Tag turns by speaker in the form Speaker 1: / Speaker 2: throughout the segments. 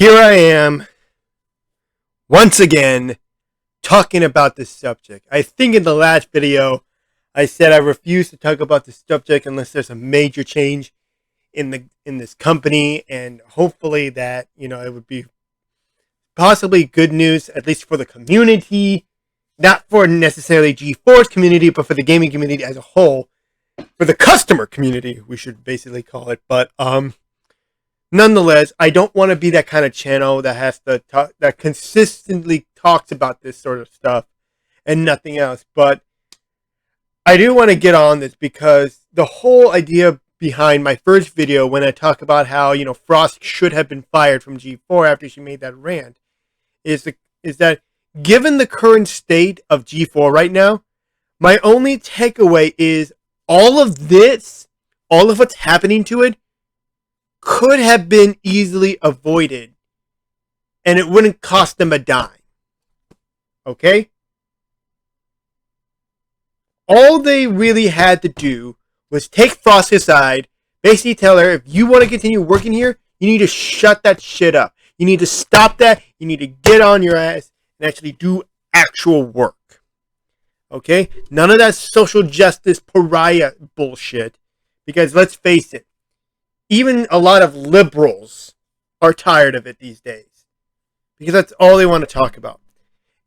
Speaker 1: Here I am, once again, talking about this subject. I think in the last video, I said I refuse to talk about this subject unless there's a major change in this company, and hopefully that, it would be possibly good news, at least for the community, not for necessarily G4's community, but for the gaming community as a whole, for the customer community, we should basically call it. But, nonetheless, I don't want to be that kind of channel that has to talk, that consistently talks about this sort of stuff and nothing else. But I do want to get on this because the whole idea behind my first video, when I talk about how Frost should have been fired from G4 after she made that rant, is that given the current state of G4 right now, my only takeaway is all of this, all of what's happening to it, could have been easily avoided, and it wouldn't cost them a dime. Okay? All they really had to do was take Frost aside, basically tell her, if you want to continue working here, you need to shut that shit up. You need to stop that. You need to get on your ass and actually do actual work. Okay? None of that social justice pariah bullshit, because let's face it, even a lot of liberals are tired of it these days, because that's all they want to talk about.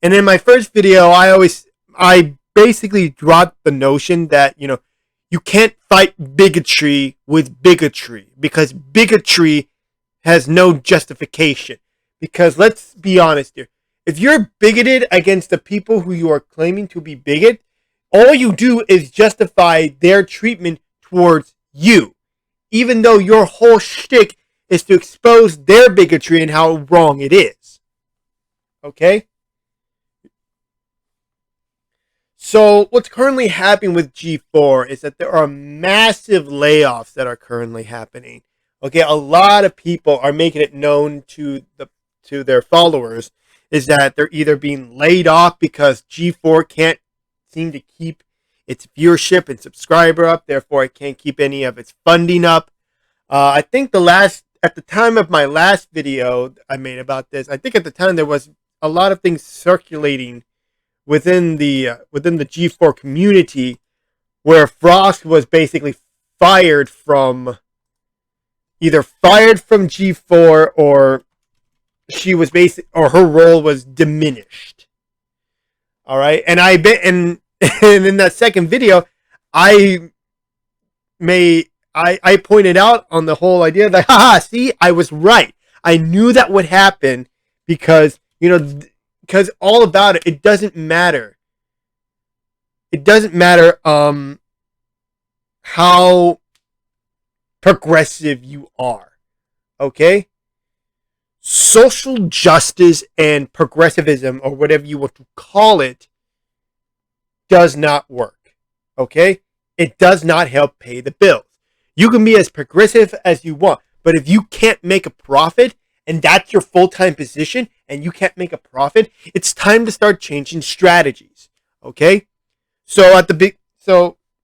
Speaker 1: And in my first video, I basically dropped the notion that, you can't fight bigotry with bigotry, because bigotry has no justification. Because let's be honest here, if you're bigoted against the people who you are claiming to be bigot, all you do is justify their treatment towards you, even though your whole shtick is to expose their bigotry and how wrong it is. Okay? So what's currently happening with G4 is that there are massive layoffs that are currently happening. Okay, a lot of people are making it known to their followers is that they're either being laid off because G4 can't seem to keep its viewership and subscriber up, therefore it can't keep any of its funding up. I think at the time of my last video I made about this, I think at the time there was a lot of things circulating within the G4 community where Frost was basically fired from G4, or she was or her role was diminished. All right, and and in that second video, I pointed out on the whole idea that, haha, see, I was right. I knew that would happen because, because all about it, it doesn't matter. It doesn't matter how progressive you are. Okay? Social justice and progressivism, or whatever you want to call it, does not work. Okay? It does not help pay the bills. You can be as progressive as you want, but if you can't make a profit, and that's your full-time position, and you can't make a profit, it's time to start changing strategies. Okay? So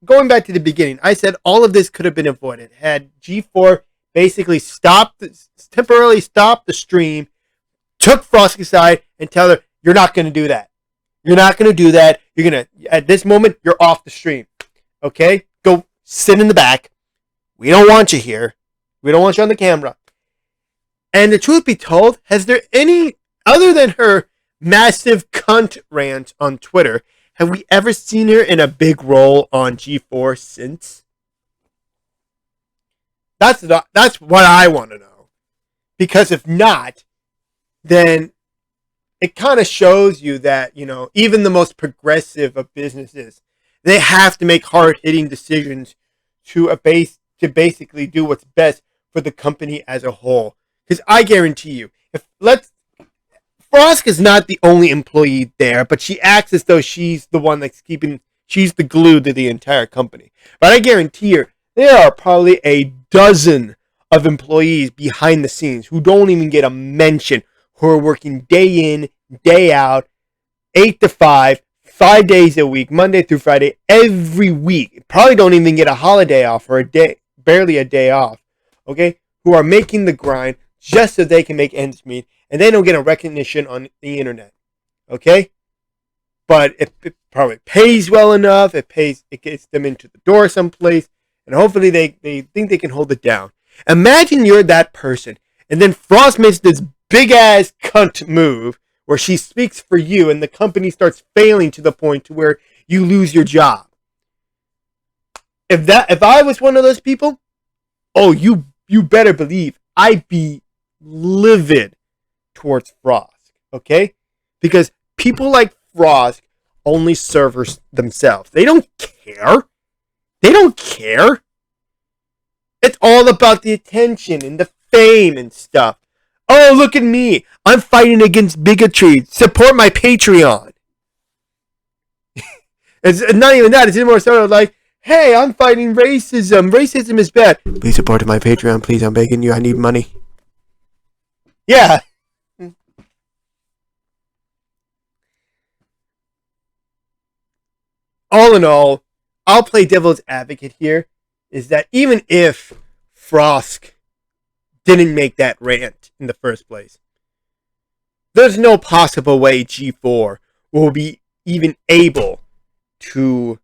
Speaker 1: going back to the beginning, I said all of this could have been avoided had G4 basically temporarily stopped the stream, took Frost aside, and tell her, you're not going to do that. You're not going to do that. You're going to, at this moment, you're off the stream. Okay? Go sit in the back. We don't want you here. We don't want you on the camera. And the truth be told, has there any, other than her massive cunt rant on Twitter, have we ever seen her in a big role on G4 since? That's what I want to know. Because if not, then it kind of shows you that, even the most progressive of businesses, they have to make hard-hitting decisions to basically do what's best for the company as a whole. Because I guarantee you, Frost is not the only employee there, but she acts as though she's the one that's she's the glue to the entire company. But I guarantee you, there are probably a dozen of employees behind the scenes who don't even get a mention, who are working day in, day out, 8 to 5, 5 days a week, Monday through Friday, every week. Probably don't even get a holiday off or barely a day off. Okay? Who are making the grind, just so they can make ends meet, and they don't get a recognition on the internet. Okay? But if it probably pays well enough, it gets them into the door someplace, and hopefully they think they can hold it down. Imagine you're that person, and then Frost makes this big ass cunt move where she speaks for you, and the company starts failing to the point to where you lose your job. If I was one of those people, oh, you better believe I'd be livid towards Frost, okay? Because people like Frost only serve themselves. They don't care. They don't care. It's all about the attention and the fame and stuff. Oh, look at me. I'm fighting against bigotry. Support my Patreon. It's not even that. It's more sort of like, hey, I'm fighting racism. Racism is bad. Please support my Patreon. Please, I'm begging you. I need money. Yeah. All in all, I'll play devil's advocate here, is that even if Frost didn't make that rant in the first place, there's no possible way G4 will be even able to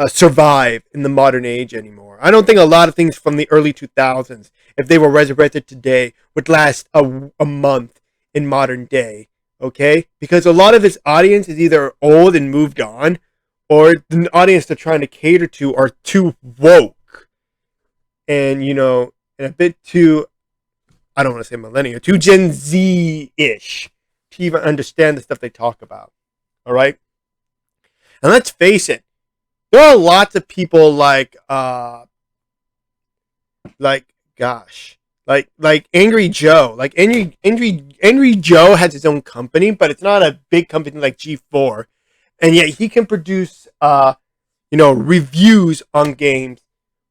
Speaker 1: survive in the modern age anymore. I don't think a lot of things from the early 2000s, if they were resurrected today, would last a month in modern day. Okay? Because a lot of this audience is either old and moved on, or the audience they're trying to cater to are too woke. And, and a bit too, I don't want to say millennial, too Gen Z-ish to even understand the stuff they talk about. Alright? And let's face it, there are lots of people like Angry Joe. Like Angry Joe has his own company, but it's not a big company like G4. And yet he can produce reviews on games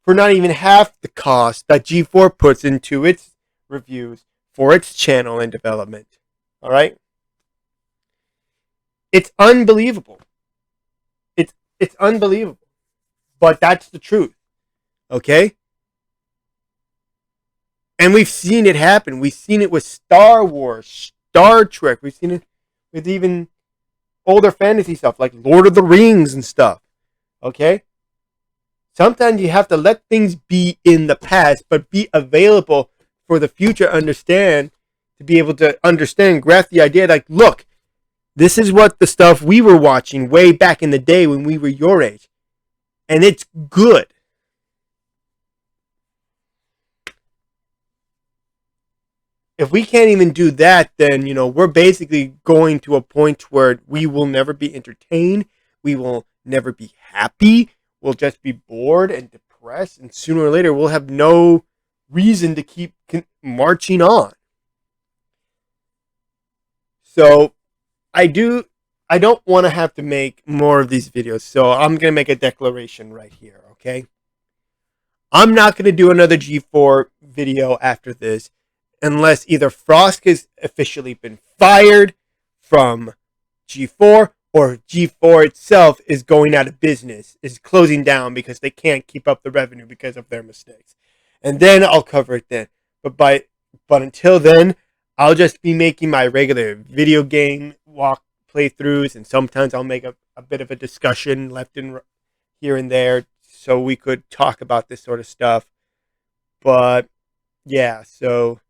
Speaker 1: for not even half the cost that G4 puts into its reviews for its channel and development. All right? It's unbelievable. It's unbelievable. But that's the truth. Okay? And we've seen it happen. We've seen it with Star Wars, Star Trek. We've seen it with even older fantasy stuff like Lord of the Rings and stuff. Okay? Sometimes you have to let things be in the past, but be available for the future to be able to understand, grasp the idea like, look, this is what the stuff we were watching way back in the day when we were your age. And it's good. If we can't even do that, then, we're basically going to a point where we will never be entertained. We will never be happy. We'll just be bored and depressed. And sooner or later, we'll have no reason to keep marching on. So, I don't want to have to make more of these videos. So, I'm going to make a declaration right here, okay? I'm not going to do another G4 video after this, unless either Frost has officially been fired from G4, or G4 itself is going out of business, is closing down because they can't keep up the revenue because of their mistakes. And then I'll cover it then. But until then, I'll just be making my regular video game playthroughs, and sometimes I'll make a bit of a discussion left in here and there so we could talk about this sort of stuff. But yeah, so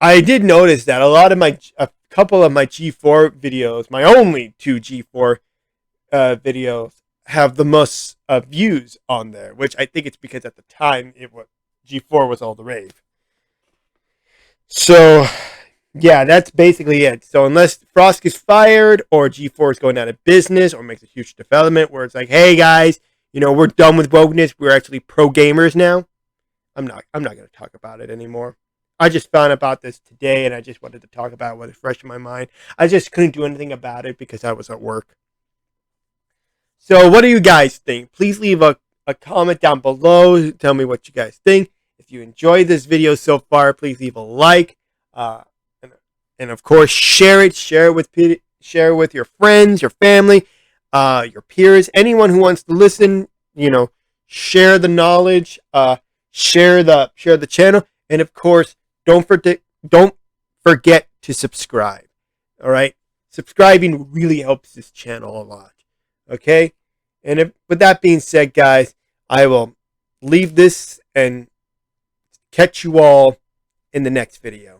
Speaker 1: I did notice that a couple of my G4 videos, my only two G4 videos, have the most views on there, which I think it's because at the time G4 was all the rave. So yeah, that's basically it. So unless Frost is fired or G4 is going out of business or makes a huge development where it's like, hey guys, we're done with wokeness, we're actually pro gamers now, I'm not going to talk about it anymore. I just found about this today, and I just wanted to talk about it while it's fresh in my mind. I just couldn't do anything about it because I was at work. So what do you guys think? Please leave a comment down below. Tell me what you guys think. If you enjoyed this video so far, please leave a like. And of course, share it. Share it with your friends, your family, your peers, anyone who wants to listen. Share the knowledge. Share the channel. And of course, don't forget to subscribe. All right? Subscribing really helps this channel a lot. Okay? And with that being said, guys, I will leave this and catch you all in the next video.